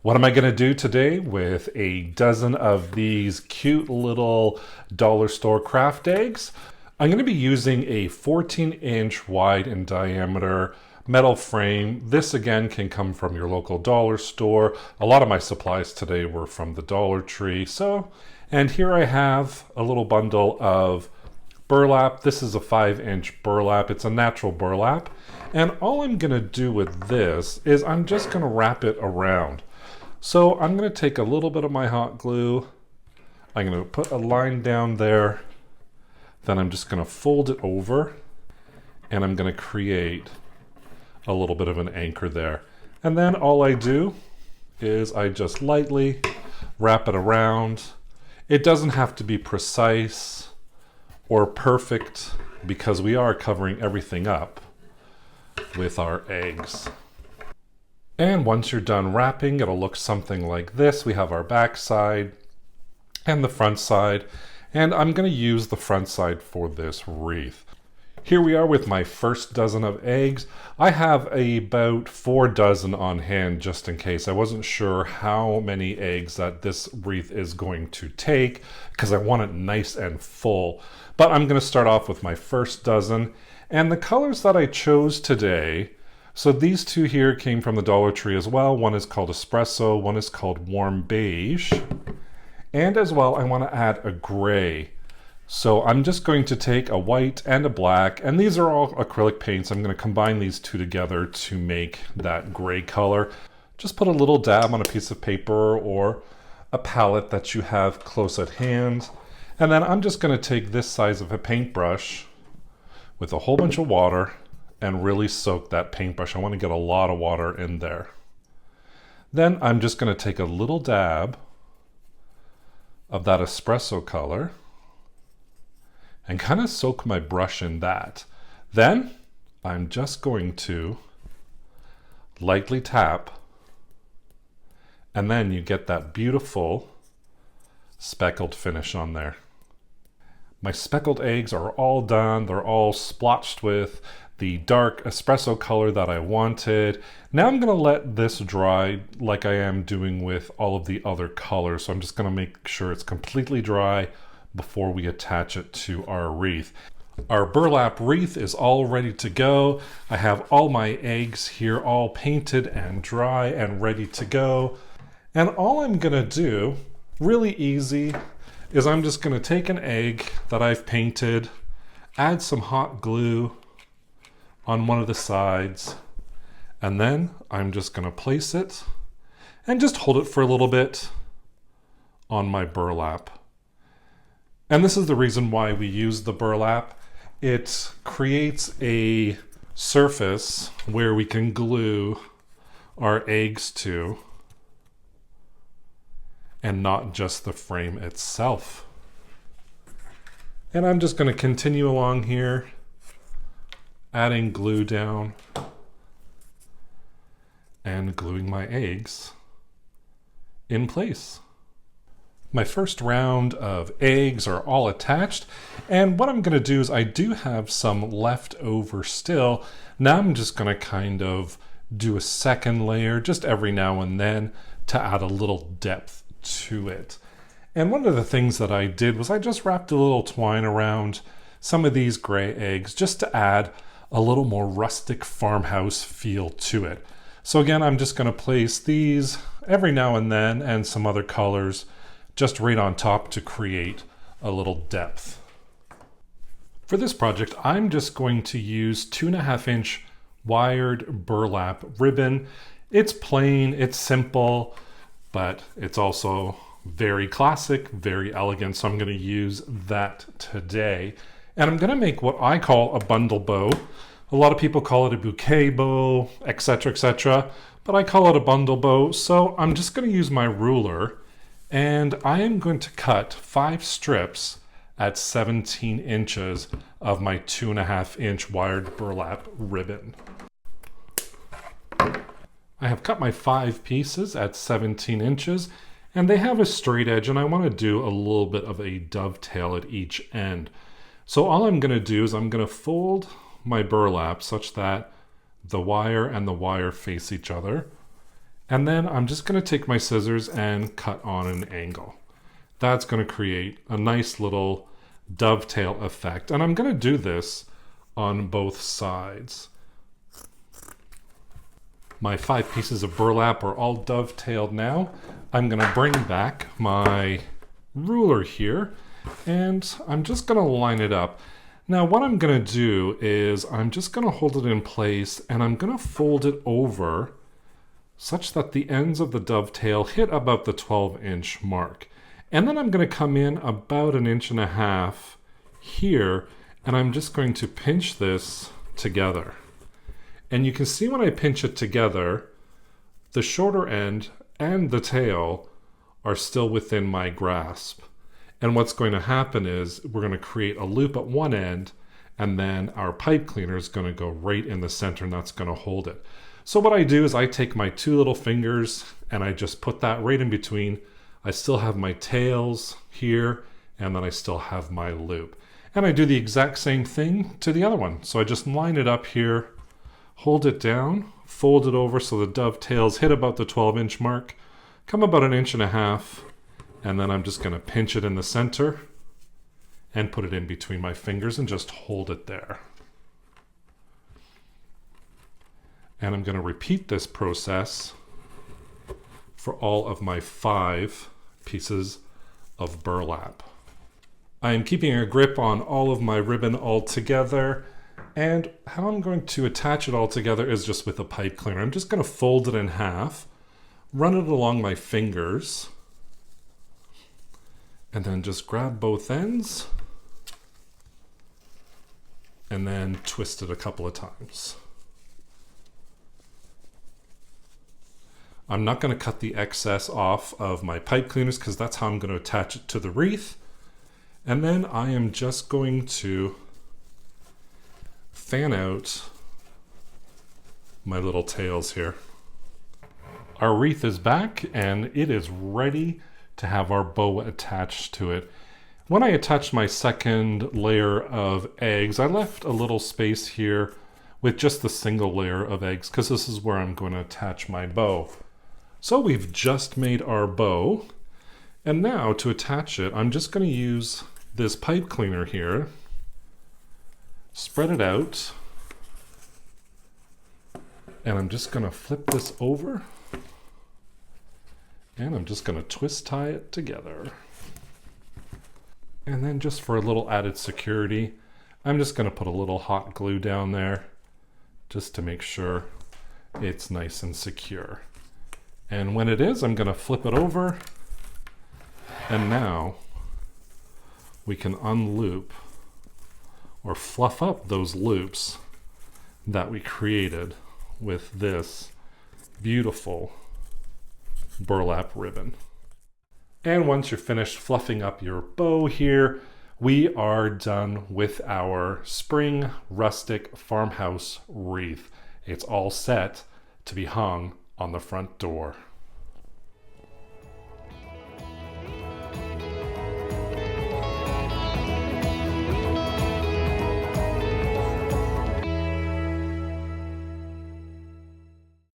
What am I going to do today with a dozen of these cute little dollar store craft eggs? I'm going to be using a 14-inch wide in diameter metal frame. This again can come from your local dollar store. A lot of my supplies today were from the Dollar Tree. And here I have a little bundle of burlap. This is a 5-inch burlap. It's a natural burlap. And all I'm going to do with this is I'm just going to wrap it around. So I'm going to take a little bit of my hot glue. I'm going to put a line down there. Then I'm just going to fold it over. And I'm going to create a little bit of an anchor there. And then all I do is I just lightly wrap it around. It doesn't have to be precise or perfect because we are covering everything up with our eggs. And once you're done wrapping, it'll look something like this. We have our back side and the front side, and I'm going to use the front side for this wreath. Here we are with my first dozen of eggs. I have about 4 dozen on hand just in case. I wasn't sure how many eggs that this wreath is going to take because I want it nice and full. But I'm going to start off with my first dozen. And the colors that I chose today, so these two here came from the Dollar Tree as well. One is called Espresso, one is called Warm Beige. And as well, I want to add a gray. So I'm just going to take a white and a black, and these are all acrylic paints. I'm going to combine these two together to make that gray color. Just put a little dab on a piece of paper or a palette that you have close at hand. And then I'm just going to take this size of a paintbrush with a whole bunch of water and really soak that paintbrush. I want to get a lot of water in there. Then I'm just going to take a little dab of that espresso color and kind of soak my brush in that. Then I'm just going to lightly tap, and then you get that beautiful speckled finish on there. My speckled eggs are all done. They're all splotched with the dark espresso color that I wanted. Now I'm going to let this dry like I am doing with all of the other colors. So I'm just going to make sure it's completely dry before we attach it to our wreath. Our burlap wreath is all ready to go. I have all my eggs here all painted and dry and ready to go. And all I'm going to do, really easy, is I'm just going to take an egg that I've painted, add some hot glue on one of the sides, and then I'm just going to place it and just hold it for a little bit on my burlap. And this is the reason why we use the burlap. It creates a surface where we can glue our eggs to, and not just the frame itself. And I'm just going to continue along here, adding glue down and gluing my eggs in place. My first round of eggs are all attached, and what I'm going to do is I do have some left over still. Now I'm just going to kind of do a second layer just every now and then to add a little depth to it. And one of the things that I did was I just wrapped a little twine around some of these gray eggs just to add a little more rustic farmhouse feel to it. So again, I'm just going to place these every now and then and some other colors just right on top to create a little depth. For this project, I'm just going to use 2.5-inch wired burlap ribbon. It's plain, it's simple, but it's also very classic, very elegant. So I'm going to use that today. And I'm going to make what I call a bundle bow. A lot of people call it a bouquet bow, etc., etc. But I call it a bundle bow. So I'm just going to use my ruler, and I am going to cut 5 strips at 17 inches of my 2.5-inch wired burlap ribbon. I have cut my 5 pieces at 17 inches, and they have a straight edge, and I want to do a little bit of a dovetail at each end. So all I'm going to do is I'm going to fold my burlap such that the wire and the wire face each other, And then I'm just going to take my scissors and cut on an angle. That's going to create a nice little dovetail effect. And I'm going to do this on both sides. My 5 pieces of burlap are all dovetailed now. I'm going to bring back my ruler here and I'm just going to line it up. Now what I'm going to do is I'm just going to hold it in place and I'm going to fold it over such that the ends of the dovetail hit about the 12-inch mark. And then I'm going to come in about 1.5 inches here and I'm just going to pinch this together. And you can see when I pinch it together, the shorter end and the tail are still within my grasp. And what's going to happen is we're going to create a loop at one end and then our pipe cleaner is going to go right in the center and that's going to hold it. So what I do is I take my 2 little fingers and I just put that right in between. I still have my tails here and then I still have my loop. And I do the exact same thing to the other one. So I just line it up here, hold it down, fold it over so the dovetails hit about the 12-inch mark, come about 1.5 inches, and then I'm just going to pinch it in the center and put it in between my fingers and just hold it there. And I'm going to repeat this process for all of my 5 pieces of burlap. I am keeping a grip on all of my ribbon all together, and how I'm going to attach it all together is just with a pipe cleaner. I'm just going to fold it in half, run it along my fingers, and then just grab both ends and then twist it a couple of times. I'm not going to cut the excess off of my pipe cleaners because that's how I'm going to attach it to the wreath. And then I am just going to fan out my little tails here. Our wreath is back and it is ready to have our bow attached to it. When I attached my second layer of eggs, I left a little space here with just the single layer of eggs because this is where I'm going to attach my bow. So we've just made our bow, and now to attach it, I'm just going to use this pipe cleaner here, spread it out, and I'm just going to flip this over, and I'm just going to twist tie it together. And then just for a little added security, I'm just going to put a little hot glue down there just to make sure it's nice and secure. And when it is, I'm going to flip it over, and now we can unloop or fluff up those loops that we created with this beautiful burlap ribbon. And once you're finished fluffing up your bow here, we are done with our spring rustic farmhouse wreath. It's all set to be hung on the front door.